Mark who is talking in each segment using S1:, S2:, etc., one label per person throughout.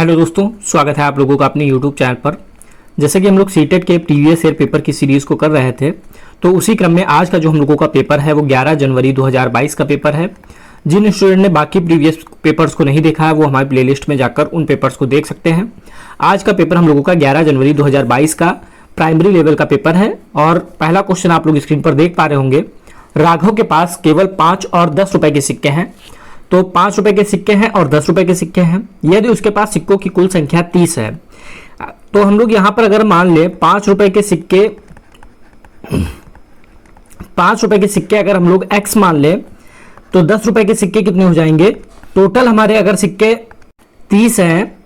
S1: Hello दोस्तों, स्वागत है आप लोगों का अपने यूट्यूब चैनल पर। जैसे कि हम लोग सीटेट के प्रीवियस ईयर पेपर की सीरीज़ को कर रहे थे, तो उसी क्रम में आज का जो हम लोगों का पेपर है वो 11 जनवरी 2022 का पेपर है। जिन स्टूडेंट ने बाकी प्रीवियस पेपर्स को नहीं देखा है वो हमारे प्लेलिस्ट में जाकर उन पेपर्स को देख सकते हैं। आज का पेपर हम लोगों का 11 जनवरी 2022 का प्राइमरी लेवल का पेपर है और पहला क्वेश्चन आप लोग स्क्रीन पर देख पा रहे होंगे। राघव के पास केवल 5 और 10 रुपए के सिक्के हैं। तो 5 रुपए के सिक्के हैं और 10 रुपए के सिक्के हैं। यदि उसके पास सिक्कों की कुल संख्या 30 है, तो हम लोग यहां पर अगर मान ले 5 रुपए के सिक्के अगर हम लोग x मान ले, तो 10 रुपए के सिक्के कितने हो जाएंगे। टोटल हमारे अगर सिक्के 30 हैं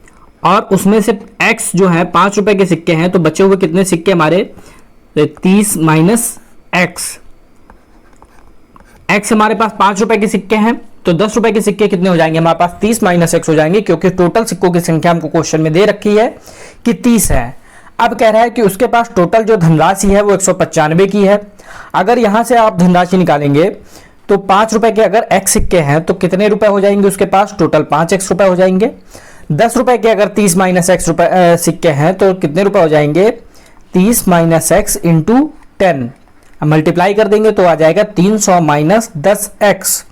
S1: और उसमें से x जो है 5 रुपए के सिक्के हैं, तो बचे हुए कितने सिक्के हमारे 30 माइनस x हमारे पास 5 रुपए के सिक्के हैं, तो 10 रुपए के सिक्के कितने हो जाएंगे हमारे पास 30 माइनस x हो जाएंगे, क्योंकि टोटल सिक्कों की संख्या हमको क्वेश्चन में दे रखी है कि 30 है। अब कह रहा है कि उसके पास टोटल जो धनराशि है वो 195 की है। अगर यहां से आप धनराशि निकालेंगे तो 5 रुपए के अगर x सिक्के हैं तो कितने रुपए हो जाएंगे उसके पास, टोटल 5x रुपए हो जाएंगे। 10 रुपए के अगर 30 माइनस x रुपए सिक्के हैं तो कितने रुपए हो जाएंगे, 30 माइनस x इंटू 10 मल्टीप्लाई कर देंगे तो आ जाएगा 300 माइनस 10x।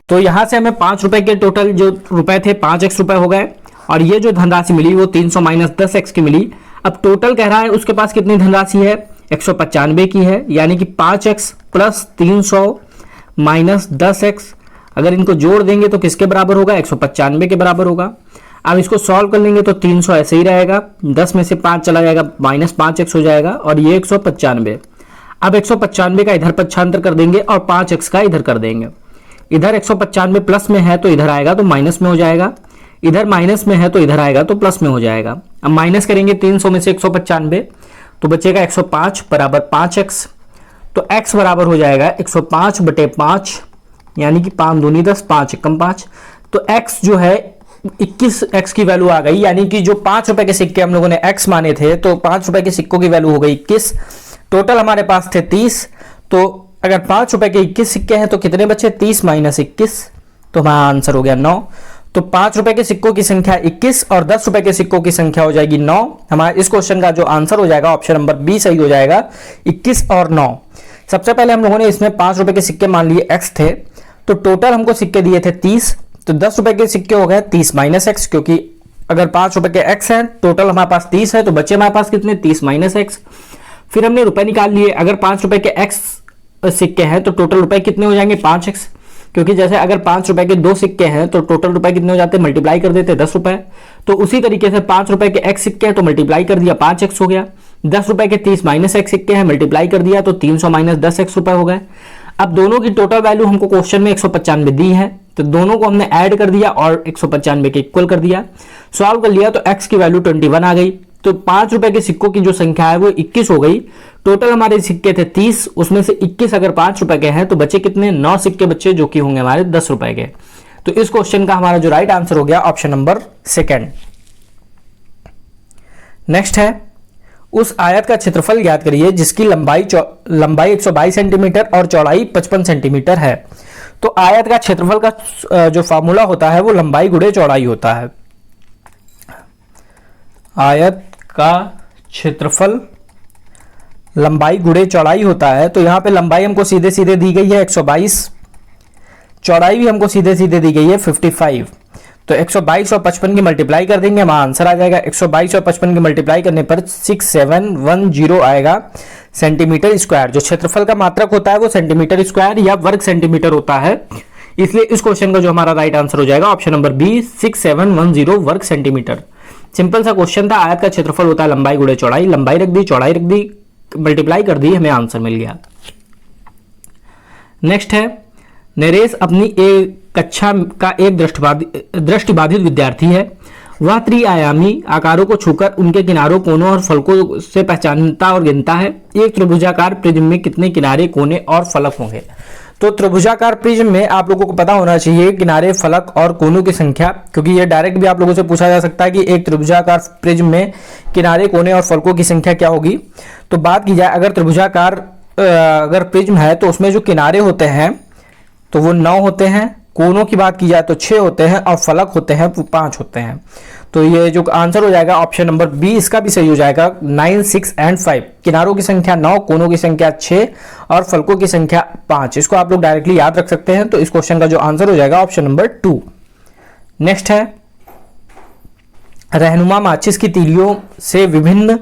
S1: तो यहां से हमें 5 रुपए के टोटल जो रुपए थे 5x रुपए हो गए और ये जो धनराशि मिली वो 300 माइनस 10x की मिली। अब टोटल कह रहा है उसके पास कितनी धनराशि है, 195 की है, यानी कि 5x प्लस 300 माइनस 10x। अगर इनको जोड़ देंगे तो किसके बराबर होगा, 195 के बराबर होगा। अब इसको सॉल्व कर लेंगे तो 300 ऐसे ही रहेगा, 10 में से 5 चला जाएगा, माइनस 5x हो जाएगा और ये 195। अब 195 का इधर पक्षांतर कर देंगे और 5x का इधर कर देंगे। इधर 195 प्लस में है तो इधर आएगा तो माइनस में हो जाएगा, इधर माइनस में है तो इधर आएगा तो प्लस में हो जाएगा। अब माइनस करेंगे 300 में से 195 तो बचेगा 105 बराबर 5x। तो x बराबर हो जाएगा 105 बटे 5, यानी कि 5 दूनी 10, 5 एकम 5। तो x जो है 21x की वैल्यू आ गई, यानी कि जो 5 रुपए के सिक्के हम लोगों ने x माने थे तो 5 रुपए के सिक्कों की वैल्यू हो गई 21। टोटल हमारे पास थे 30, तो अगर 5 रुपए के 21 सिक्के हैं तो कितने बचे, 30 माइनस 21, तो हमारा आंसर हो गया 9। तो 5 रुपए के सिक्कों की संख्या 21 और 10 रुपए के सिक्कों की संख्या हो जाएगी 9। हमारा इस क्वेश्चन का जो आंसर हो जाएगा ऑप्शन नंबर बी सही हो जाएगा, 21 और 9। सबसे पहले हम लोगों ने इसमें 5 रुपए के सिक्के मान लिए x थे, तो टोटल हमको सिक्के दिए थे 30, तो 10 रुपए के सिक्के हो गए 30 माइनस x, क्योंकि अगर 5 रुपए के x है टोटल हमारे पास 30 है तो बचे हमारे पास कितने, 30 माइनस x। फिर हमने रुपए निकाल लिए, अगर 5 रुपए के x सिक्के हैं तो टोटल रुपए कितने हो जाएंगे 5x, क्योंकि जैसे अगर 5 रुपए के 2 सिक्के हैं तो टोटल रुपए कितने हो जाते हैं, मल्टीप्लाई कर देते 10 रुपए। तो उसी तरीके से 5 रुपए के x सिक्के हैं तो मल्टीप्लाई कर दिया 5x हो गया। 10 रुपए के 30 माइनस x सिक्के हैं, मल्टीप्लाई कर दिया तो 300 माइनस 10x रुपए हो गए। अब दोनों की टोटल वैल्यू हमको क्वेश्चन में 195 दी है, तो दोनों को हमने ऐड कर दिया और 195 के इक्वल कर दिया। सॉल्व कर लिया तो x की वैल्यू 21 आ गई। तो 5 रुपए के सिक्कों की जो संख्या है वो 21 हो गई। टोटल हमारे सिक्के थे 30, उसमें से 21 अगर 5 रुपए के हैं तो बचे कितने, 9 सिक्के बचे, जो कि होंगे हमारे 10 रुपए के। तो इस क्वेश्चन का हमारा जो राइट आंसर हो गया ऑप्शन नंबर सेकंड। नेक्स्ट है, उस आयत का क्षेत्रफल ज्ञात करिए जिसकी लंबाई 122 सेंटीमीटर और चौड़ाई 55 सेंटीमीटर है। तो आयत का क्षेत्रफल का जो फॉर्मूला होता है वो लंबाई गुणे चौड़ाई होता है। आयत का क्षेत्रफल लंबाई गुणे चौड़ाई होता है, तो यहां पे लंबाई हमको सीधे सीधे दी गई है 122, चौड़ाई भी हमको सीधे सीधे दी गई है 55। तो 122 और 55 की मल्टीप्लाई कर देंगे, हमारा आंसर आ जाएगा 122 और 55 की मल्टीप्लाई करने पर 6710 आएगा सेंटीमीटर स्क्वायर। जो क्षेत्रफल का मात्रक होता है वो सेंटीमीटर स्क्वायर या वर्ग सेंटीमीटर होता है, इसलिए इस क्वेश्चन का जो हमारा राइट आंसर हो जाएगा ऑप्शन नंबर बी 6710 वर्ग सेंटीमीटर। सिंपल सा क्वेश्चन था, आयत का क्षेत्रफल होता है लंबाई गुणे चौड़ाई, लंबाई रख दी, चौड़ाई रख दी, मल्टीप्लाई कर दी, हमें आंसर मिल गया। नेक्स्ट है, नरेश अपनी एक कक्षा का एक दृष्टिबाधित विद्यार्थी है। वह त्रिआयामी आकारों को छूकर उनके किनारों, कोनों और फलकों से पहचानता और गिनता है। एक त्रिभुजाकार प्रिज्म में कितने किनारे, कोने और फलक होंगे। तो त्रिभुजाकार प्रिज्म में आप लोगों को पता होना चाहिए किनारे, फलक और कोनों की संख्या, क्योंकि ये डायरेक्ट भी आप लोगों से पूछा जा सकता है कि एक त्रिभुजाकार प्रिज्म में किनारे, कोने और फलकों की संख्या क्या होगी। तो बात की जाए, अगर त्रिभुजाकार अगर प्रिज्म है तो उसमें जो किनारे होते हैं तो वो 9 होते हैं कोनों की बात की जाए तो 6 होते हैं और फलक होते हैं वो 5 होते हैं। तो ये जो आंसर हो जाएगा ऑप्शन नंबर बी इसका भी सही हो जाएगा 9, 6 एंड 5। किनारों की संख्या 9, कोनों की संख्या 6 और फलकों की संख्या 5। इसको आप लोग डायरेक्टली याद रख सकते हैं। तो इस क्वेश्चन का जो आंसर हो जाएगा ऑप्शन नंबर 2। नेक्स्ट है, रहनुमा माचिस की तीलियों से विभिन्न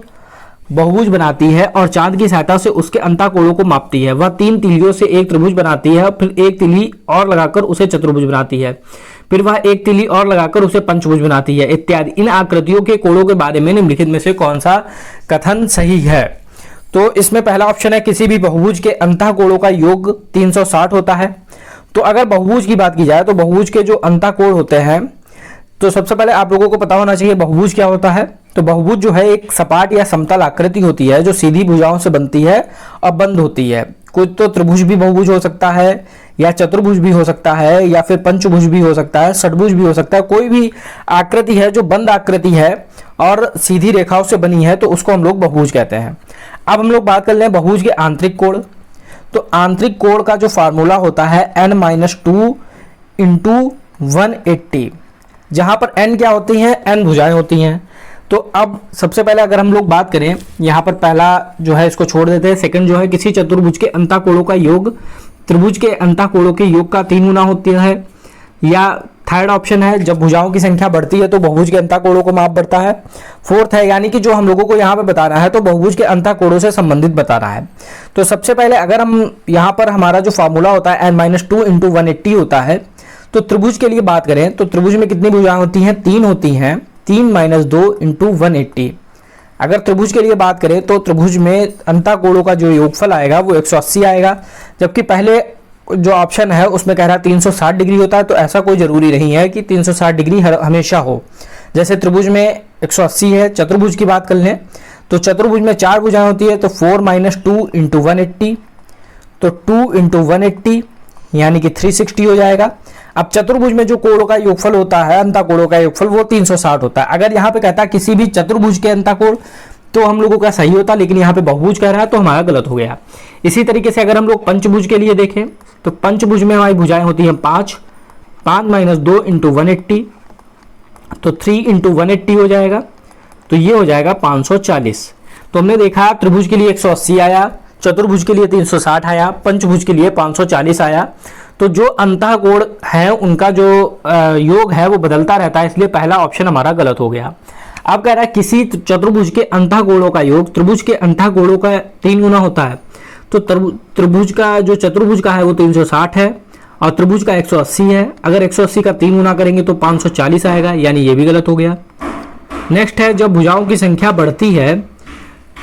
S1: बहुभुज बनाती है और चांद की सहायता से उसके अंतःकोणों को मापती है। वह 3 तीलियों से एक त्रिभुज बनाती है, फिर एक तीली और लगाकर उसे चतुर्भुज बनाती है, फिर वह एक तीली और लगाकर उसे पंचभुज बनाती है इत्यादि। इन आकृतियों के कोणों के बारे में निम्नलिखित में से कौन सा कथन सही है? तो इसमें पहला ऑप्शन है, किसी भी बहुभुज के अंतःकोणों का योग 360 होता है। तो अगर बहुभुज की बात की जाए तो बहुभुज के जो अंतःकोण होते हैं, तो सबसे पहले आप लोगों को पता होना चाहिए बहुभुज क्या होता है। तो बहुभुज जो है एक सपाट या समतल आकृति होती है जो सीधी भुजाओं से बनती है और बंद होती है। कुछ तो त्रिभुज भी बहुभुज हो सकता है, या चतुर्भुज भी हो सकता है, या फिर पंचभुज भी हो सकता है, षटभुज भी हो सकता है। कोई भी आकृति है जो बंद आकृति है और सीधी रेखाओं से बनी है तो उसको हम लोग बहुभुज कहते हैं। अब हम लोग बात कर लें बहुभुज के आंतरिक कोण। तो आंतरिक कोण का जो फार्मूला होता है n-2 × 180, जहां पर n क्या होती हैं? n भुजाएं होती हैं। तो अब सबसे पहले अगर हम लोग बात करें, यहाँ पर पहला जो है इसको छोड़ देते हैं। सेकंड जो है, किसी चतुर्भुज के अंतःकोणों का योग त्रिभुज के अंतःकोणों के योग का 3 गुना होती है। या थर्ड ऑप्शन है, जब भुजाओं की संख्या बढ़ती है तो बहुभुज के अंतःकोणों को माप बढ़ता है। फोर्थ है, यानी कि जो हम लोगों को यहाँ पे बता रहा है तो बहुभुज के अंतःकोणों से संबंधित बता रहा है। तो सबसे पहले अगर हम यहाँ पर हमारा जो फार्मूला होता है n-2 × 180 होता है, तो त्रिभुज के लिए बात करें तो त्रिभुज में कितनी भुजाएं होती हैं? 3 होती हैं। 3-2 × 180। अगर त्रिभुज के लिए बात करें तो त्रिभुज में अंतःकोणों का जो योगफल आएगा वो 180 आएगा। जबकि पहले जो ऑप्शन है उसमें कह रहा है 360 डिग्री होता है। तो ऐसा कोई जरूरी नहीं है कि 360 डिग्री हमेशा हो। जैसे त्रिभुज में 180 है। चतुर्भुज की बात कर लें तो चतुर्भुज में 4 भुजाएं होती है, तो 4-2 × 180, तो 2 × 180 यानी कि 360 हो जाएगा। अब चतुर्भुज में जो कोणों का योगफल होता है, अंतःकोणों का योगफल, वो 360 होता है। अगर यहाँ पे कहता है किसी भी चतुर्भुज के अंतःकोण, तो हम लोगों का सही होता, लेकिन यहाँ पे बहुभुज कह रहा है तो हमारा गलत हो गया। इसी तरीके से अगर हम लोग पंचभुज के लिए देखें तो पंचभुज में हमारी भुजाएं होती हैं 5 -2 × 180, तो 3 × 180 हो जाएगा, तो ये हो जाएगा 540। तो हमने देखा त्रिभुज के लिए 180 आया, चतुर्भुज के लिए 360 आया, पंचभुज के लिए 540 आया। तो जो अंतःकोण है उनका जो योग है वो बदलता रहता है, इसलिए पहला ऑप्शन हमारा गलत हो गया। अब कह रहा है किसी चतुर्भुज के अंतःकोणों का योग त्रिभुज के अंतःकोणों का 3 गुना होता है। तो त्रिभुज का जो चतुर्भुज का है वो 360 है और त्रिभुज का 180 है। अगर 180 का 3 गुना करेंगे तो 540 आएगा, यानी ये भी गलत हो गया। नेक्स्ट है, जब भुजाओं की संख्या बढ़ती है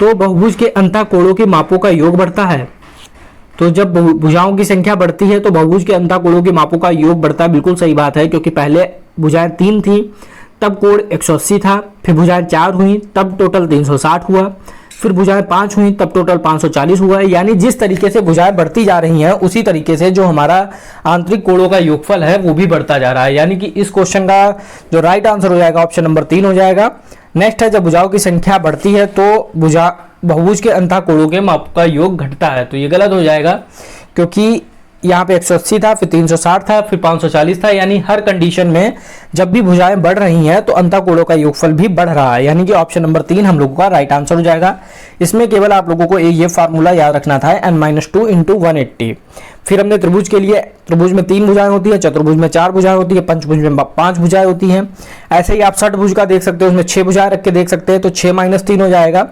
S1: तो बहुभुज के अंतःकोणों के मापों का योग बढ़ता है। तो जब भुजाओं की संख्या बढ़ती है तो बहुभुज के अंतःकोणों के मापों का योग बढ़ता है। बिल्कुल सही बात है, क्योंकि पहले भुजाएं 3 थी तब कोण 180 था, फिर भुजाएं 4 हुई तब टोटल 360 हुआ, फिर भुजाएं 5 हुई तब टोटल 540 हुआ। यानी जिस तरीके से भुजाएं बढ़ती जा रही हैं उसी तरीके से जो हमारा आंतरिक कोणों का योगफल है वो भी बढ़ता जा रहा है। यानी कि इस क्वेश्चन का जो राइट आंसर हो जाएगा ऑप्शन नंबर 3 हो जाएगा। नेक्स्ट है, जब भुजाओं की संख्या बढ़ती है तो बहुभुज के अंतःकोणों के माप का योग घटता है। तो ये गलत हो जाएगा, क्योंकि यहाँ पे 180 था, फिर 360 था, फिर 540 था। यानी हर कंडीशन में जब भी भुजाएं बढ़ रही हैं तो अंतःकोणों का योगफल भी बढ़ रहा है। यानी कि ऑप्शन नंबर 3 हम लोगों का राइट आंसर हो जाएगा। इसमें केवल आप लोगों को ये फार्मूला याद रखना था, n-2 × 180। फिर हमने त्रिभुज के लिए, त्रिभुज में 3 भुजाएं होती है, चतुर्भुज में 4 भुजाएं होती है, पंचभुज में 5 भुजाएं होती हैं। ऐसे ही आप षटभुज का देख सकते हो, उसमें 6 भुजाएं रख के देख सकते हैं, तो 6 - 3 हो जाएगा,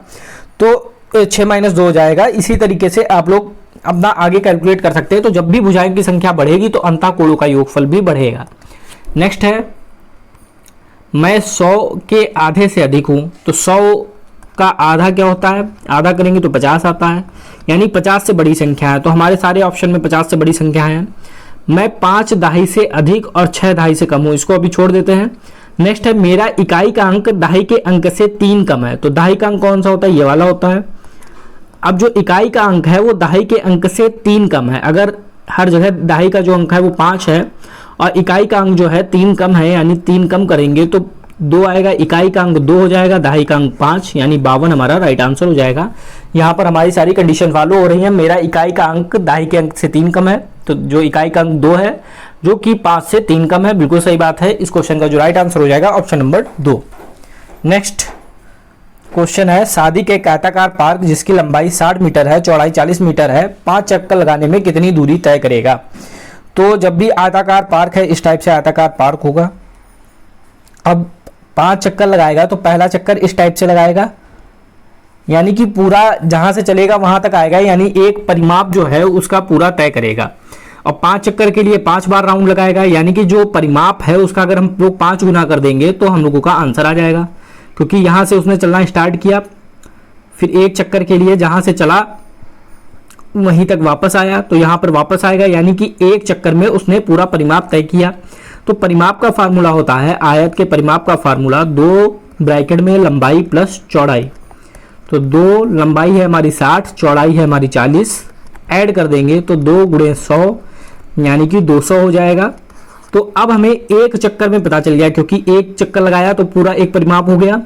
S1: तो 6 - 2 हो जाएगा। इसी तरीके से आप लोग अपना आगे कैलकुलेट कर सकते हैं। तो जब भी भुजाएं की संख्या बढ़ेगी तो अंतःकोणों का योगफल भी बढ़ेगा। नेक्स्ट है, मैं 100 के आधे से अधिक हूं, तो 100 का आधा क्या होता है? आधा करेंगे तो 50 आता है, यानी 50 से बड़ी संख्या है। तो हमारे सारे ऑप्शन में 50 से बड़ी संख्या है। मैं 5 दहाई से अधिक और 6 दहाई से कम हूं, इसको अभी छोड़ देते हैं। नेक्स्ट है, मेरा इकाई का अंक दहाई के अंक से 3 कम है। तो दहाई का अंक कौन सा होता है? ये वाला होता है। अब जो इकाई का अंक है वो दहाई के अंक से 3 कम है। अगर हर जगह दहाई का जो अंक है वो 5 है और इकाई का अंक जो है 3 कम है, यानी 3 कम करेंगे तो 2 आएगा, इकाई का अंक 2 हो जाएगा, दहाई का अंक 5, यानी 52 हमारा राइट आंसर हो जाएगा। यहाँ पर हमारी सारी कंडीशन फॉलो हो रही है। मेरा इकाई का अंक दहाई के अंक से 3 कम है, तो जो इकाई का अंक 2 है, जो कि 5 से 3 कम है। बिल्कुल सही बात है। इस क्वेश्चन का जो राइट आंसर हो जाएगा ऑप्शन नंबर 2। नेक्स्ट क्वेश्चन है, शादी के एक आयताकार पार्क जिसकी लंबाई 60 मीटर है, चौड़ाई 40 मीटर है, 5 चक्कर लगाने में कितनी दूरी तय करेगा। तो जब भी आयताकार पार्क है, इस टाइप से आयताकार पार्क होगा, अब 5 चक्कर लगाएगा तो पहला चक्कर इस टाइप से लगाएगा, यानी कि पूरा जहां से चलेगा वहां तक आएगा, यानी एक परिमाप जो है उसका पूरा तय करेगा। और 5 चक्कर के लिए 5 बार राउंड लगाएगा, यानी कि जो परिमाप है उसका अगर हम लोग 5 गुना कर देंगे तो हम लोगों का आंसर आ जाएगा, क्योंकि यहां से उसने चलना स्टार्ट किया, फिर एक चक्कर के लिए जहां से चला वहीं तक वापस आया, तो यहां पर वापस आएगा, यानी कि एक चक्कर में उसने पूरा परिमाप तय किया। तो परिमाप का फार्मूला होता है, आयत के परिमाप का फार्मूला 2 ब्रैकेट में लंबाई प्लस चौड़ाई। तो 2 लंबाई है हमारी 60, चौड़ाई है हमारी 40, ऐड कर देंगे तो 2 गुणे 100 यानी कि 200 हो जाएगा। तो अब हमें एक चक्कर में पता चल गया, क्योंकि एक चक्कर लगाया तो पूरा एक परिमाप हो गया।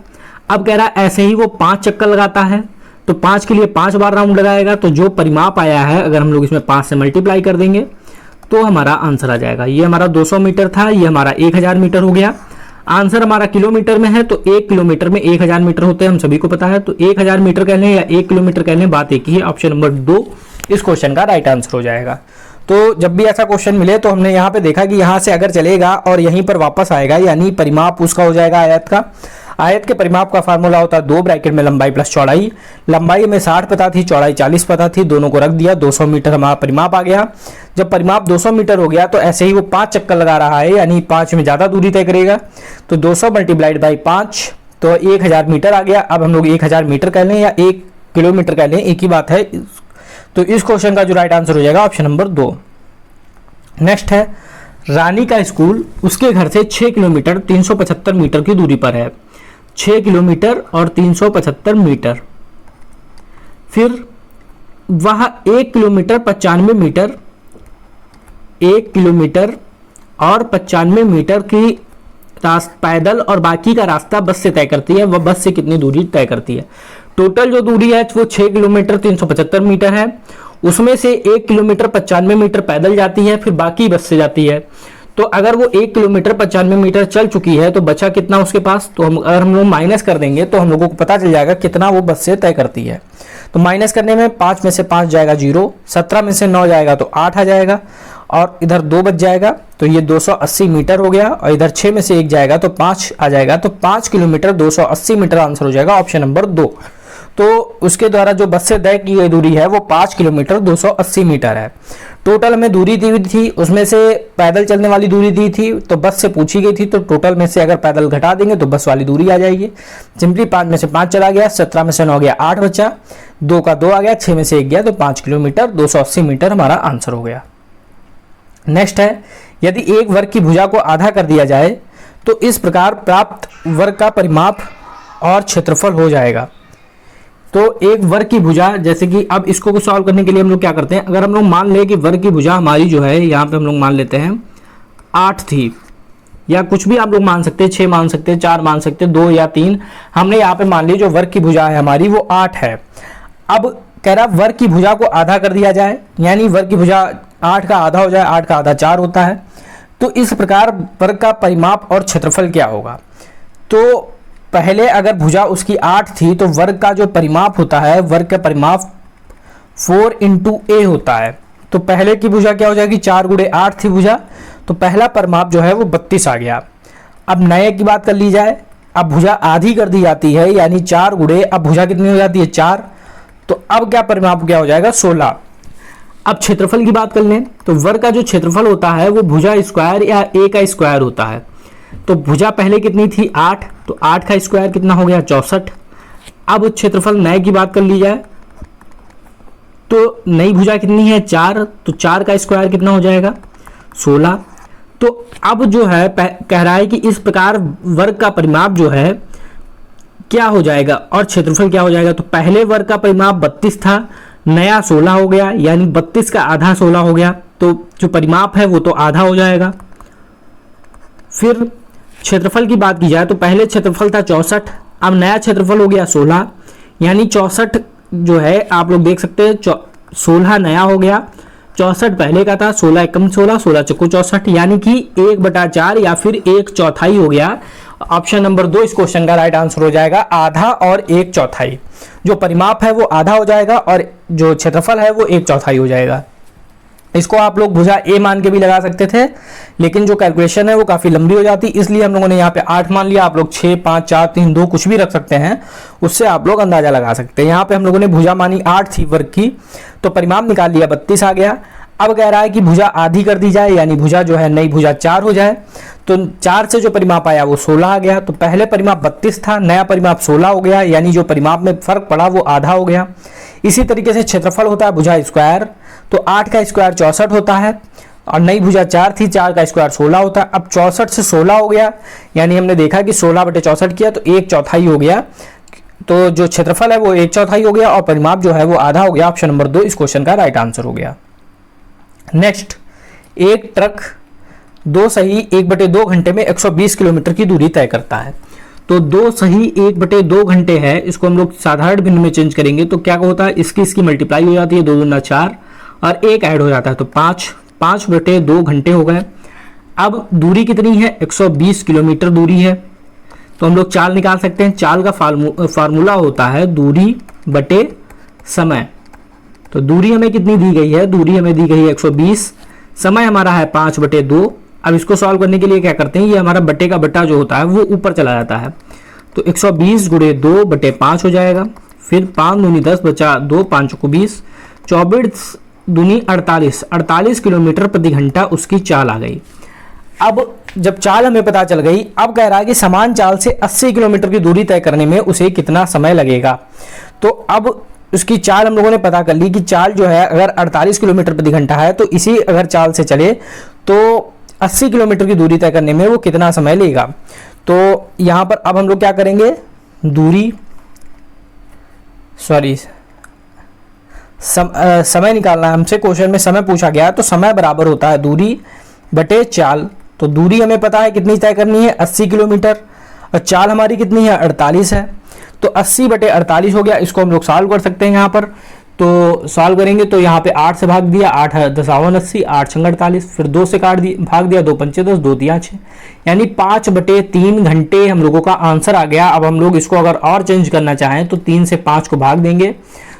S1: अब कह रहा है ऐसे ही वो 5 चक्कर लगाता है, तो 5 के लिए 5 बार राउंड लगाएगा, तो जो परिमाप आया है अगर हम लोग इसमें 5 से मल्टीप्लाई कर देंगे तो हमारा आंसर आ जाएगा। ये हमारा 200 मीटर था, ये हमारा 1000 मीटर हो गया। आंसर हमारा किलोमीटर में है, तो 1 किलोमीटर में 1000 मीटर होते हैं, हम सभी को पता है। तो 1000 मीटर कह लें या 1 किलोमीटर कह लें, बात एक ही है। ऑप्शन नंबर 2 इस क्वेश्चन का राइट आंसर हो जाएगा। तो जब भी ऐसा क्वेश्चन मिले तो हमने यहाँ पे देखा कि यहाँ से अगर चलेगा और यहीं पर वापस आएगा, यानी परिमाप उसका हो जाएगा आयत का। आयत के परिमाप का फार्मूला होता है 2 ब्रैकेट में लंबाई प्लस चौड़ाई। लंबाई में 60 पता थी, चौड़ाई 40 पता थी, दोनों को रख दिया, 200 मीटर हमारा परिमाप आ गया। जब परिमाप 200 मीटर हो गया तो ऐसे ही वो 5 चक्कर लगा रहा है, यानी 5 में ज़्यादा दूरी तय करेगा। तो 200 मल्टीप्लाइड बाई 5 तो 1000 मीटर आ गया। अब हम लोग 1000 मीटर कह लें या 1 किलोमीटर कह लें, एक ही बात है। तो इस क्वेश्चन का जो राइट आंसर हो जाएगा ऑप्शन नंबर 2। नेक्स्ट है, रानी का स्कूल उसके घर से 6 किलोमीटर 375 मीटर की दूरी पर है। 6 किलोमीटर और 375 मीटर। फिर वह 1 किलोमीटर 95 मीटर, 1 किलोमीटर और 95 मीटर की पैदल और बाकी का रास्ता बस से तय करती है। वह बस से कितनी दूरी तय करती है। टोटल जो दूरी है वो 6 किलोमीटर 375 मीटर है, उसमें से 1 किलोमीटर 95 मीटर पैदल जाती है, फिर बाकी बस से जाती है। तो अगर वो 1 किलोमीटर 95 मीटर चल चुकी है तो बचा कितना उसके पास, तो अगर हम लोग माइनस कर देंगे तो हम लोगों को पता चल जाएगा कितना वो बस से तय करती है। तो माइनस करने में 5 में से 5 जाएगा 0, 17 में से 9 जाएगा तो 8 आ जाएगा, और इधर 2 बच जाएगा तो ये 280 मीटर हो गया, और इधर 6 में से 1 जाएगा तो 5 आ जाएगा। तो 5 किलोमीटर 280 मीटर आंसर हो जाएगा ऑप्शन नंबर 2। तो उसके द्वारा जो बस से तय की गई दूरी है वो 5 किलोमीटर 280 मीटर है। टोटल में दूरी दी हुई थी, उसमें से पैदल चलने वाली दूरी दी थी, तो बस से पूछी गई थी, तो टोटल में से अगर पैदल घटा देंगे तो बस वाली दूरी आ जाएगी। सिंपली 5 में से 5 चला गया, 17 में से 9 गया, 8 बचा, 2 का 2 आ गया, 6 में से 1 गया, तो 5 किलोमीटर 280 मीटर हमारा आंसर हो गया। नेक्स्ट है, यदि एक वर्ग की भुजा को आधा कर दिया जाए तो इस प्रकार प्राप्त वर्ग का परिमाप और क्षेत्रफल हो जाएगा। तो एक वर्ग की भुजा, जैसे कि अब इसको सॉल्व करने के लिए हम लोग क्या करते हैं, अगर हम लोग मान ले कि वर्ग की भुजा हमारी जो है यहाँ पे हम लोग मान लेते हैं 8 थी, या कुछ भी आप लोग मान सकते हैं, 6 मान सकते हैं, 4 मान सकते हैं, 2 या 3, हमने यहाँ पे मान ली जो वर्ग की भुजा है हमारी वो 8 है। अब कह रहा वर्ग की भुजा को आधा कर दिया जाए, यानी वर्ग की भुजा 8 का आधा हो जाए, 8 का आधा 4 होता है। तो इस प्रकार वर्ग का परिमाप और क्षेत्रफल क्या होगा। तो पहले अगर भुजा उसकी 8 थी तो वर्ग का जो परिमाप होता है, वर्ग का परिमाप 4 × a होता है। तो पहले की भुजा क्या हो जाएगी, 4 × 8 थी भुजा, तो पहला परिमाप जो है वो 32 आ गया। अब नए की बात कर ली जाए, अब भुजा आधी कर दी जाती है, यानी 4 × अब भुजा कितनी हो जाती है 4, तो अब क्या परिमाप क्या हो जाएगा 16। अब क्षेत्रफल की बात कर लें तो वर्ग का जो क्षेत्रफल होता है वो भुजा स्क्वायर या a का स्क्वायर होता है। तो भुजा पहले कितनी थी 8, तो 8 का स्क्वायर कितना हो गया 64। अब क्षेत्रफल नए की बात कर ली जाए तो नई भुजा कितनी है 4, तो 4 का स्क्वायर कितना हो जाएगा 16। तो अब जो है कह रहा है कि इस प्रकार वर्ग का परिमाप जो है क्या हो जाएगा और क्षेत्रफल क्या हो जाएगा। तो पहले वर्ग का परिमाप 32 था, नया 16 हो गया, यानी 32 का आधा 16 हो गया, तो जो परिमाप है वो तो आधा हो जाएगा। फिर क्षेत्रफल की बात की जाए तो पहले क्षेत्रफल था 64, अब नया क्षेत्रफल हो गया 16, यानी 64 जो है आप लोग देख सकते हैं 16 नया हो गया, 64 पहले का था, 16 एकम 16, 16 चौको 64, यानी कि 1/4 या फिर 1/4 हो गया। ऑप्शन नंबर 2 इस क्वेश्चन का राइट आंसर हो जाएगा, आधा और 1/4। जो परिमाप है वो आधा हो जाएगा और जो क्षेत्रफल है वो 1/4 हो जाएगा। इसको आप लोग भुजा ए मान के भी लगा सकते थे, लेकिन जो कैलकुलेशन है वो काफी लंबी हो जाती, इसलिए हम लोगों ने यहाँ पे 8 मान लिया। आप लोग 6, 5, 4, 3, 2 कुछ भी रख सकते हैं, उससे आप लोग अंदाजा लगा सकते हैं। यहाँ पे हम लोगों ने भुजा मानी 8 थी वर्ग की, तो परिमाप निकाल लिया 32 आ गया। अब कह रहा है कि भुजा आधी कर दी जाए, यानी भुजा जो है नई भुजा 4 हो जाए। तो 4 से जो परिमाप आया वो 16 आ गया। तो पहले परिमाप 32 था, नया परिमाप 16 हो गया, यानी जो परिमाप में फर्क पड़ा वो आधा हो गया। इसी तरीके से क्षेत्रफल होता है भुजा स्क्वायर, तो 8 का स्क्वायर 64 होता है और नई भुजा 4 थी, 4 का स्क्वायर 16 होता है। अब 64 से 16 हो गया, यानी हमने देखा कि 16/64 किया तो 1/4 हो गया। तो जो क्षेत्रफल है वो 1/4 हो गया और परिमाप जो है वो आधा हो गया। ऑप्शन नंबर 2 इस क्वेश्चन का राइट आंसर हो गया। नेक्स्ट, एक ट्रक 2 सही 1/2 घंटे में 120 किलोमीटर की दूरी तय करता है। तो 2 सही 1/2 घंटे है, इसको हम लोग साधारण भिन्न में चेंज करेंगे तो क्या होता है, इसकी मल्टीप्लाई हो जाती है, 2 दूना 4 और 1 ऐड हो जाता है तो 5/2 घंटे हो गए। अब दूरी कितनी है, 120 किलोमीटर दूरी है। तो हम लोग चाल निकाल सकते हैं। चाल का फार्मूला होता है दूरी बटे समय। तो दूरी हमें कितनी दी गई है, दूरी हमें दी गई है 120, समय हमारा है 5/2। अब इसको सॉल्व करने के लिए क्या करते हैं, ये हमारा बटे का बटा जो होता है वो ऊपर चला जाता है, तो 120 × 2/5 हो जाएगा। फिर 5 दूनी 10 बचा 2, 5 चौको 20, 24 दूनी 48, 48 किलोमीटर प्रति घंटा उसकी चाल आ गई। अब जब चाल हमें पता चल गई, अब कह रहा है कि समान चाल से 80 किलोमीटर की दूरी तय करने में उसे कितना समय लगेगा। तो अब उसकी चाल हम लोगों ने पता कर ली कि चाल जो है अगर 48 किलोमीटर प्रति घंटा है, तो इसी अगर चाल से चले तो 80 किलोमीटर की दूरी तय करने में वो कितना समय लेगा। तो यहाँ पर अब हम लोग क्या करेंगे, समय निकालना है हमसे। क्वेश्चन में समय पूछा गया है, तो समय बराबर होता है दूरी बटे चाल। तो दूरी हमें पता है कितनी तय करनी है, 80 किलोमीटर, और चाल हमारी कितनी है, 48 है। तो 80/48 हो गया। इसको हम लोग सॉल्व कर सकते हैं यहाँ पर। तो सॉल्व करेंगे तो यहाँ पे 8 से भाग दिया, 8 है 10 80, 8 छंग 48, फिर 2 से भाग दिया, 2 पंचे 10, 2 तिया 6, यानी 5/3 घंटे हम लोगों का आंसर आ गया। अब हम लोग इसको अगर और चेंज करना चाहें तो 3 से 5 को भाग देंगे,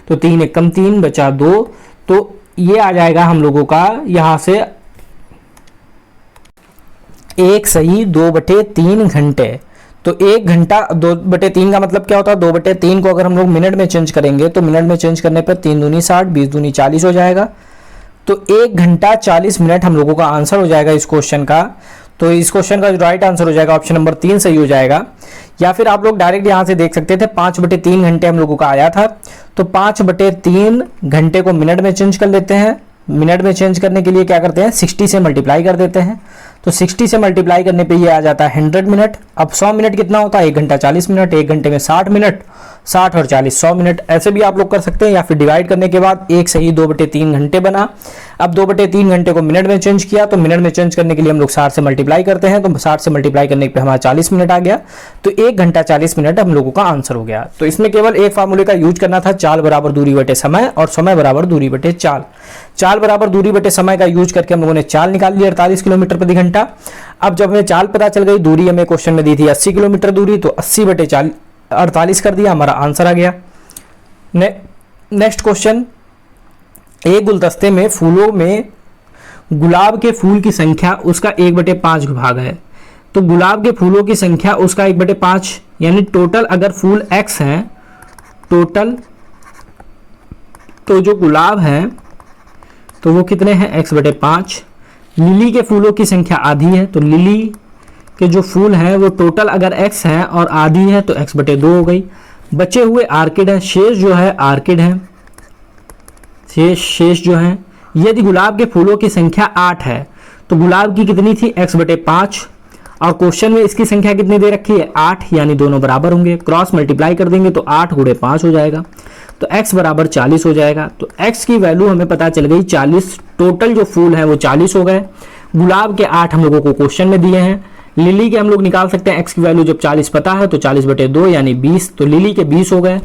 S1: तो 3 एकम 3 बचा 2, तो ये आ जाएगा हम लोगों का यहाँ से 1 सही 2/3 घंटे। तो 1 घंटा 2/3 का मतलब क्या होता है, 2/3 को अगर हम लोग मिनट में चेंज करेंगे तो मिनट में चेंज करने पर 3 दूनी 60, 20 दूनी 40 हो जाएगा। तो 1 घंटा 40 मिनट हम लोगों का आंसर हो जाएगा इस क्वेश्चन का। तो इस क्वेश्चन का जो राइट आंसर हो जाएगा ऑप्शन नंबर 3 सही हो जाएगा। या फिर आप लोग डायरेक्ट यहाँ से देख सकते थे, 5/3 घंटे हम लोगों का आया था, तो 5/3 घंटे को मिनट में चेंज कर लेते हैं। मिनट में चेंज करने के लिए क्या करते हैं, 60 से मल्टीप्लाई कर देते हैं। तो 60 से मल्टीप्लाई करने पे ये आ जाता है 100 मिनट। अब 100 मिनट कितना होता है, 1 घंटा 40 मिनट, 1 घंटे में 60 मिनट, 60 और 40 100 मिनट। ऐसे भी आप लोग कर सकते हैं, या फिर डिवाइड करने के बाद 1 सही 2/3 घंटे बना। अब 2/3 घंटे को मिनट में चेंज किया, तो मिनट में चेंज करने के लिए हम लोग 60 से मल्टीप्लाई करते हैं, तो 60 से मल्टीप्लाई करने पे हमारा 40 मिनट आ गया। तो 1 घंटा 40 मिनट हम लोगों का आंसर हो गया। तो इसमें केवल एक फार्मूले का यूज करना था, चाल बराबर दूरी बटे समय और समय बराबर दूरी बटे चाल। चाल बराबर दूरी बटे समय का यूज करके हम लोगों ने चाल निकाल ली 48 किलोमीटर प्रति घंटा। अब जब हमें चाल पता चल गई, दूरी हमें क्वेश्चन में दी थी 80 किलोमीटर दूरी, तो 80/48 कर दिया, हमारा आंसर आ गया। नेक्स्ट क्वेश्चन, एक गुलदस्ते में फूलों में गुलाब के फूल की संख्या उसका 1/5 भाग है। तो गुलाब के फूलों की संख्या उसका 1/5, यानी टोटल अगर फूल x है, टोटल तो जो गुलाब है तो वो कितने हैं, x/5। लिली के फूलों की संख्या आधी है, तो लिली के जो फूल हैं वो टोटल अगर x है और आधी है तो x/2 हो गई। बचे हुए आर्किड है, शेष जो है आर्किड है, शेष जो है। यदि गुलाब के फूलों की संख्या 8 है तो गुलाब की कितनी थी, x/5, और क्वेश्चन में इसकी संख्या कितनी दे रखी है, 8, यानी दोनों बराबर होंगे। क्रॉस मल्टीप्लाई कर देंगे तो 8 × 5 हो जाएगा, तो x बराबर 40 हो जाएगा। तो x की वैल्यू हमें पता चल गई 40। टोटल जो फूल है वो 40 हो गए। गुलाब के 8 हम लोगों को क्वेश्चन में दिए हैं। लिली के हम लोग निकाल सकते हैं, x की वैल्यू जब 40 पता है तो 40/2 यानी 20, तो लिली के 20 हो गए।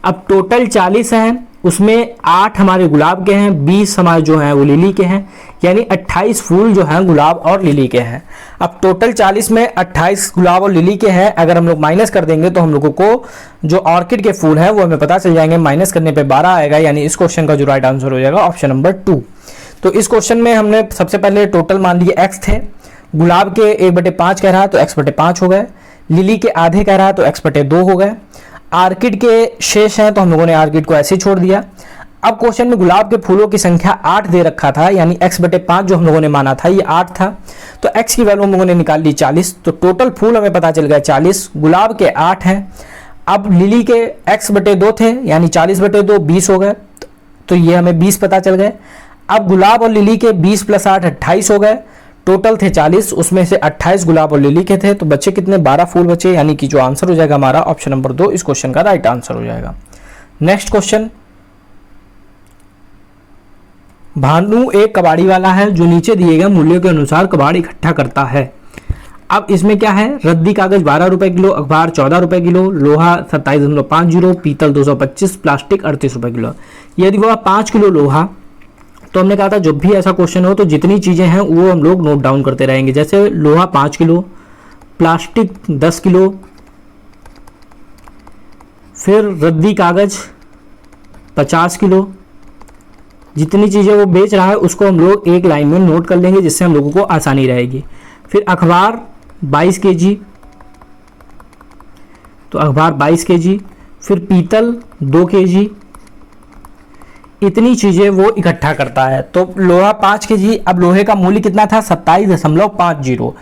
S1: अब टोटल 40 है उसमें 8 हमारे गुलाब के हैं, 20 हमारे जो हैं वो लिली के हैं, यानी 28 फूल जो हैं गुलाब और लिली के हैं। अब टोटल 40 में 28 गुलाब और लिली के हैं, अगर हम लोग माइनस कर देंगे तो हम लोगों को जो ऑर्किड के फूल हैं वो हमें पता चल जाएंगे, माइनस करने पे 12 आएगा, यानी इस क्वेश्चन का जो राइट आंसर हो जाएगा ऑप्शन नंबर 2। तो इस क्वेश्चन में हमने सबसे पहले टोटल मान लिए x थे, गुलाब के 1/5 कह रहा है तो x/5 हो गए, लिली के आधे कह रहा है तो x/2 हो गए, आर्किड के शेष हैं तो हम लोगों ने आर्किड को ऐसे ही छोड़ दिया। अब क्वेश्चन में गुलाब के फूलों की संख्या 8 दे रखा था, यानी x/5 जो हम लोगों ने माना था ये 8 था, तो x की वैल्यू हम लोगों ने निकाल ली 40, तो टोटल फूल हमें पता चल गया 40, गुलाब के 8 हैं। अब लिली के x/2 थे, यानी 40/2 20 हो गए, तो ये हमें 20 पता चल गए। अब गुलाब और लिली के 20 + 8 28 हो गए, टोटल थे 40, उसमें से 28 गुलाब और लिली के थे, तो बच्चे कितने 12 फूल बचे, यानी कि जो आंसर हो जाएगा हमारा ऑप्शन नंबर 2 इस क्वेश्चन का राइट आंसर हो जाएगा। नेक्स्ट क्वेश्चन, भानु एक कबाड़ी वाला है जो नीचे दिए गए मूल्यों के अनुसार कबाड़ इकट्ठा करता है। अब इसमें क्या है, रद्दी कागज 12 रुपए किलो, अखबार 14 रुपए किलो, लोहा 27.50, पीतल 225, प्लास्टिक 38 रुपए किलो। यदि वह 5 किलो लोहा, तो हमने कहा था जब भी ऐसा क्वेश्चन हो तो जितनी चीज़ें हैं वो हम लोग नोट डाउन करते रहेंगे, जैसे लोहा 5 किलो, प्लास्टिक 10 किलो, फिर रद्दी कागज 50 किलो, जितनी चीज़ें वो बेच रहा है उसको हम लोग एक लाइन में नोट कर लेंगे जिससे हम लोगों को आसानी रहेगी। फिर अखबार 22 केजी, तो अखबार 22 केजी, फिर पीतल 2 केजी, इतनी चीज़ें वो इकट्ठा करता है। तो लोहा 5 केजी, अब लोहे का मूल्य कितना था 27.50,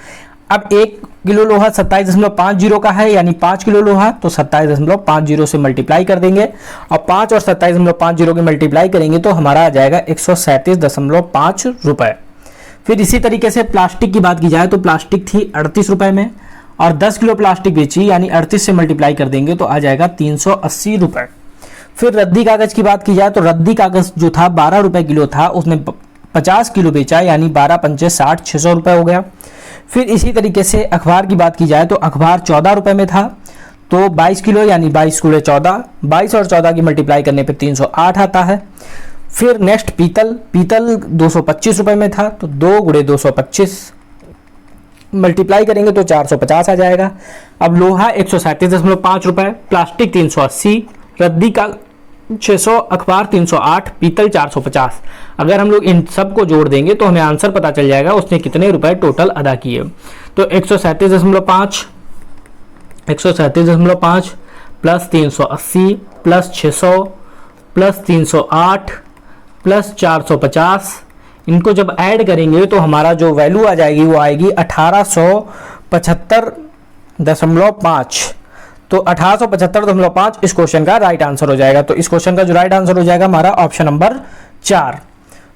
S1: अब 1 किलो लोहा 27.50 का है, यानी 5 किलो लोहा, तो 27.50 से मल्टीप्लाई कर देंगे और 5 और 27.50 के मल्टीप्लाई करेंगे तो हमारा आ जाएगा 137.5 रुपये। फिर इसी तरीके से प्लास्टिक की बात की जाए तो प्लास्टिक थी 38 रुपये में और 10 किलो प्लास्टिक बेची, यानी 38 से मल्टीप्लाई कर देंगे तो आ जाएगा 380 रुपये। फिर रद्दी कागज की बात की जाए तो रद्दी कागज जो था 12 रुपये किलो था, उसने 50 किलो बेचा, यानी 12 पंचे 60, 600 रुपये हो गया। फिर इसी तरीके से अखबार की बात की जाए तो अखबार 14 रुपये में था, तो 22 किलो यानी 22 गुणे 14, 22 और 14 की मल्टीप्लाई करने पे 308 आता है। फिर नेक्स्ट पीतल, पीतल 225 रुपये में था, तो 2 गुणे 225 मल्टीप्लाई करेंगे तो 450 आ जाएगा। अब लोहा 137.5 रुपये, प्लास्टिक 380, रद्दी का 600, अखबार 308, पीतल 450। अगर हम लोग इन सब को जोड़ देंगे तो हमें आंसर पता चल जाएगा उसने कितने रुपए टोटल अदा किए। तो 137.5 प्लस 380 प्लस 600 प्लस 308 प्लस 450, इनको जब ऐड करेंगे तो हमारा जो वैल्यू आ जाएगी वो आएगी 1875.5। तो 1875.5 इस क्वेश्चन का राइट आंसर हो जाएगा। तो इस क्वेश्चन का जो राइट आंसर हो जाएगा हमारा ऑप्शन नंबर 4।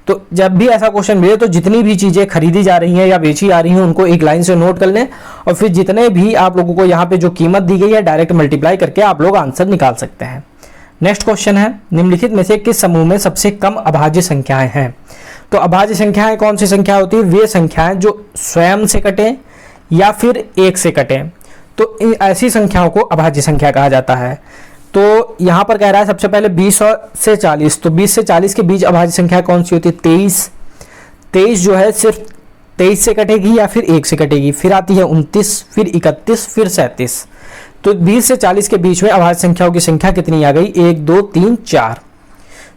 S1: तो जब भी ऐसा क्वेश्चन मिले तो जितनी भी चीज़ें खरीदी जा रही हैं या बेची जा रही हैं उनको एक लाइन से नोट कर लें और फिर जितने भी आप लोगों को यहाँ पे जो कीमत दी गई है डायरेक्ट मल्टीप्लाई करके आप लोग आंसर निकाल सकते हैं। नेक्स्ट क्वेश्चन है, निम्नलिखित में से किस समूह में सबसे कम अभाज्य संख्याएं हैं। तो अभाज्य संख्याएं कौन सी संख्या होती है, वे संख्याएं जो स्वयं से कटें या फिर 1 से कटें, तो ऐसी संख्याओं को अभाज्य संख्या कहा जाता है। तो यहाँ पर कह रहा है सबसे पहले 20 से 40, तो 20 से 40 के बीच अभाज्य संख्या कौन सी होती है 23। 23 जो है सिर्फ 23 से कटेगी या फिर 1 से कटेगी। फिर आती है 29, फिर 31, फिर 37। तो 20 से 40 के बीच में अभाज्य संख्याओं की संख्या कितनी आ गई 1 2 3 4।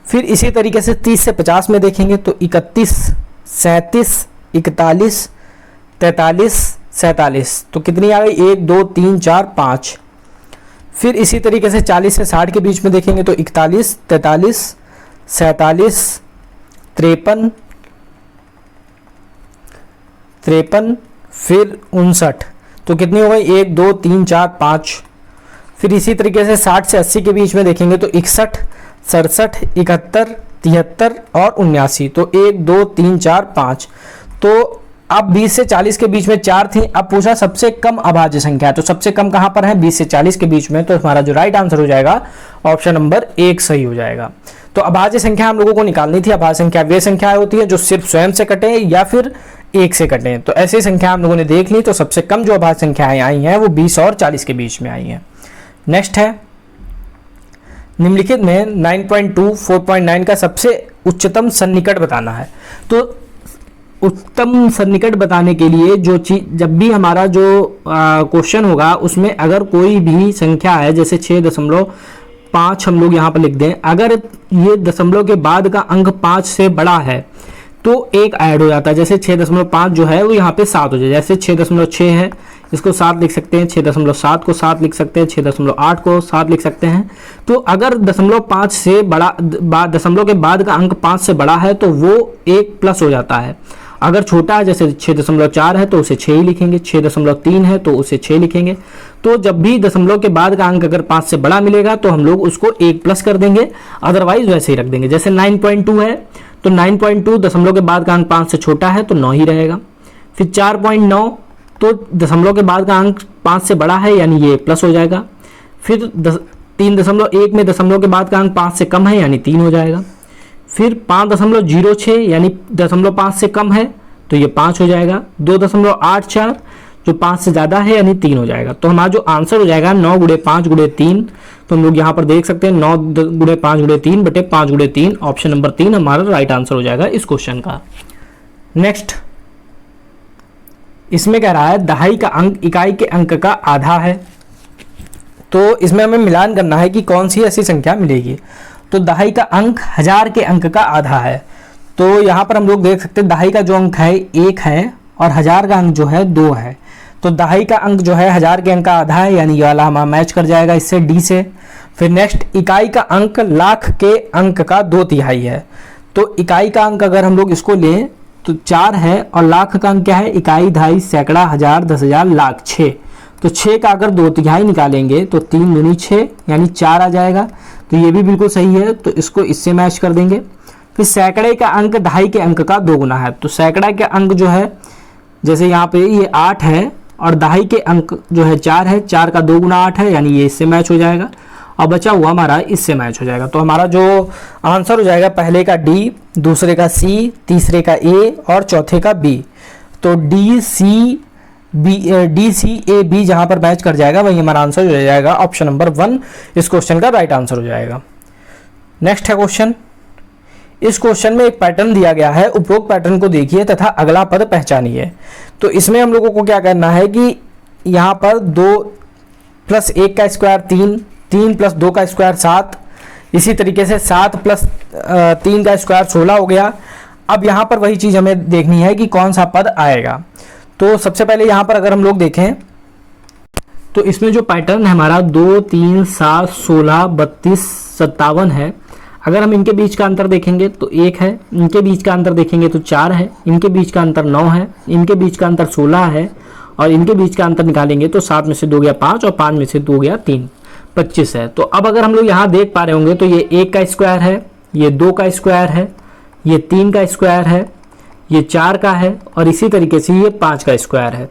S1: फिर इसी तरीके से 30 से 50 में देखेंगे तो 31, 37, 41, 43, 47, तो कितनी आ गई 1 2 3 4 5। फिर इसी तरीके से 40 से 60 के बीच में देखेंगे तो 41, 43, 47, 53, फिर 59, तो कितनी हो गई 1 2 3 4 5। फिर इसी तरीके से 60 से 80 के बीच में देखेंगे तो 61, 67, 71, 73 और 79, तो 1 2 3 4 5। तो अब 20 से 40 के बीच में 4 थी, अब पूछा सबसे कम अभाज्य संख्या, तो सबसे कम कहां पर है 20 से 40 के बीच में, तो हमारा जो राइट आंसर हो जाएगा ऑप्शन नंबर 1 सही हो जाएगा। तो अभाज्य संख्या हम लोगों को निकालनी थी। अभाज्य संख्या वे संख्याएं होती है जो सिर्फ स्वयं से कटे या फिर 1 से कटे, तो ऐसी संख्या हम लोगों ने देख ली। तो सबसे कम जो अभाज्य संख्याएं आई हैं वो 20 और 40 के बीच में आई हैं। नेक्स्ट है निम्नलिखित में 9.2 4.9 का सबसे उच्चतम सन्निकट बताना है। तो उच्चतम सन्निकट बताने के लिए जो चीज, जब भी हमारा जो क्वेश्चन होगा उसमें अगर कोई भी संख्या है, जैसे 6.5 हम लोग यहाँ पर लिख दें, अगर ये दशमलव के बाद का अंक 5 से बड़ा है तो एक ऐड हो जाता है। जैसे 6.5 जो है वो यहाँ पे 7 हो जाए, जैसे 6.6 है इसको 7 लिख सकते हैं, 6.7 को 7 लिख सकते हैं, 6.8 को 7 लिख सकते हैं। तो अगर 0.5 से बड़ा, दशमलव के बाद का अंक 5 से बड़ा है तो वो 1 प्लस हो जाता है। अगर छोटा है, जैसे 6.4 है तो उसे 6 ही लिखेंगे, 6.3 है तो उसे 6 लिखेंगे। तो जब भी दशमलव के बाद का अंक अगर 5 से बड़ा मिलेगा तो हम लोग उसको 1 प्लस कर देंगे, अदरवाइज वैसे ही रख देंगे। जैसे 9.2 है तो 9.2 दशमलव के बाद का अंक 5 से छोटा है तो 9 ही रहेगा। फिर 4.9 तो दशमलव के बाद का अंक 5 से बड़ा है यानी ये प्लस हो जाएगा। फिर 3.1 में दशमलव के बाद का अंक 5 से कम है यानी 3 हो जाएगा। फिर 5.06 यानी 0.5 से कम है तो ये 5 हो जाएगा। 2.84 जो 5 से ज़्यादा है यानी 3 हो जाएगा। तो हमारा जो आंसर हो जाएगा 9 × 5 × 3, तो हम लोग यहाँ पर देख सकते हैं 9 × 5 × 3 बटे 5 × 3, ऑप्शन नंबर 3 हमारा राइट आंसर हो जाएगा इस क्वेश्चन का। नेक्स्ट, इसमें कह रहा है दहाई का अंक इकाई के अंक का आधा है। तो इसमें हमें मिलान करना है कि कौन सी ऐसी संख्या मिलेगी। तो दहाई का अंक 1000 के अंक का आधा है। तो यहाँ पर हम लोग देख सकते हैं दहाई का जो अंक है 1 है और 1000 का अंक जो है 2 है। तो दहाई का अंक जो है 1000 के अंक का आधा है, यानी ये वाला हमारा मैच कर जाएगा इससे, डी से। फिर नेक्स्ट, इकाई का अंक लाख के अंक का 2/3 है। तो इकाई का अंक अगर हम लोग इसको लें तो 4 है और लाख का अंक क्या है, इकाई, दहाई, सैकड़ा, 1000, 10,000, लाख, 6। तो 6 का अगर 2/3 निकालेंगे तो 3 दूनी 6 यानी 4 आ जाएगा। तो ये भी बिल्कुल सही है, तो इसको इससे मैच कर देंगे। फिर सैकड़े का अंक दहाई के अंक का 2 गुना है। तो सैकड़ा के अंक जो है, जैसे यहाँ पे ये 8 है और दहाई के अंक जो है 4 है, 4 का 2 गुना 8 है यानी ये इससे मैच हो जाएगा और बचा हुआ हमारा इससे मैच हो जाएगा। तो हमारा जो आंसर हो जाएगा पहले का डी, दूसरे का सी, तीसरे का ए और चौथे का बी। तो डी सी ए बी जहां पर मैच कर जाएगा वही हमारा आंसर हो जाएगा ऑप्शन नंबर 1 इस क्वेश्चन का राइट आंसर हो जाएगा। नेक्स्ट है क्वेश्चन। इस क्वेश्चन में एक पैटर्न दिया गया है, उपरोक्त पैटर्न को देखिए तथा अगला पद पहचानिए। तो इसमें हम लोगों को क्या करना है कि यहाँ पर 2 + 1 का स्क्वायर 3, 3 + 2 का स्क्वायर 7, इसी तरीके से 7 + 3 का स्क्वायर 16 हो गया। अब यहाँ पर वही चीज़ हमें देखनी है कि कौन सा पद आएगा। तो सबसे पहले यहाँ पर अगर हम लोग देखें तो इसमें जो पैटर्न है हमारा 2, 3, 7, 16, 32, 57 है। अगर हम इनके बीच का अंतर देखेंगे तो 1 है, इनके बीच का अंतर देखेंगे तो 4 है, इनके बीच का अंतर 9 है, इनके बीच का अंतर 16 है और इनके बीच का अंतर निकालेंगे तो 7 में से 2 गया 5 और 5 में से 2 गया 3, 25 है। तो अब अगर हम लोग यहाँ देख पा रहे होंगे तो ये 1 का स्क्वायर है, ये 2 का स्क्वायर है, ये 3 का स्क्वायर है, ये 4 का है और इसी तरीके से ये 5 का स्क्वायर है।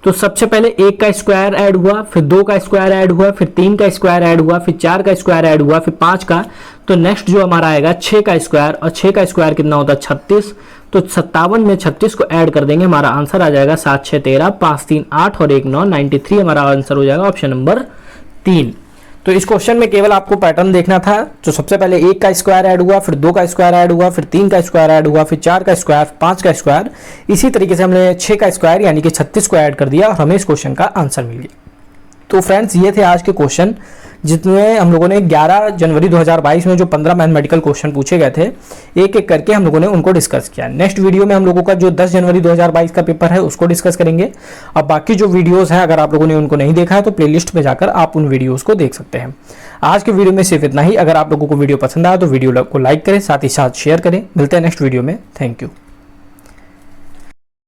S1: तो सबसे पहले 1 का स्क्वायर ऐड हुआ, फिर 2 का स्क्वायर ऐड हुआ, फिर 3 का स्क्वायर ऐड हुआ, फिर 4 का स्क्वायर ऐड हुआ, फिर 5 का। तो नेक्स्ट जो हमारा आएगा 6 का स्क्वायर, और 6 का स्क्वायर कितना होता है 36। तो 57 में 36 को ऐड कर देंगे, हमारा आंसर आ जाएगा 7, 6, 13, 5, 3, 8 और 1, 9, 93 हमारा आंसर हो जाएगा ऑप्शन नंबर 3। तो इस क्वेश्चन में केवल आपको पैटर्न देखना था। तो सबसे पहले 1 का स्क्वायर ऐड हुआ, फिर 2 का स्क्वायर ऐड हुआ, फिर 3 का स्क्वायर ऐड हुआ, फिर 4 का स्क्वायर, 5 का स्क्वायर, इसी तरीके से हमने 6 का स्क्वायर यानी कि 36 को ऐड कर दिया और हमें इस क्वेश्चन का आंसर मिल गया। तो फ्रेंड्स, ये थे आज के क्वेश्चन जिसमें हम लोगों ने 11 जनवरी 2022 में जो 15 मैथमेटिकल क्वेश्चन पूछे गए थे, एक एक करके हम लोगों ने उनको डिस्कस किया। नेक्स्ट वीडियो में हम लोगों का जो 10 जनवरी 2022 का पेपर है उसको डिस्कस करेंगे। अब बाकी जो वीडियोस हैं अगर आप लोगों ने उनको नहीं देखा है तो प्लेलिस्ट में जाकर आप उन वीडियोस को देख सकते हैं। आज के वीडियो में सिर्फ इतना ही। अगर आप लोगों को वीडियो पसंद आया तो वीडियो को लाइक करें, साथ ही साथ शेयर करें। मिलते हैं नेक्स्ट वीडियो में। Thank you.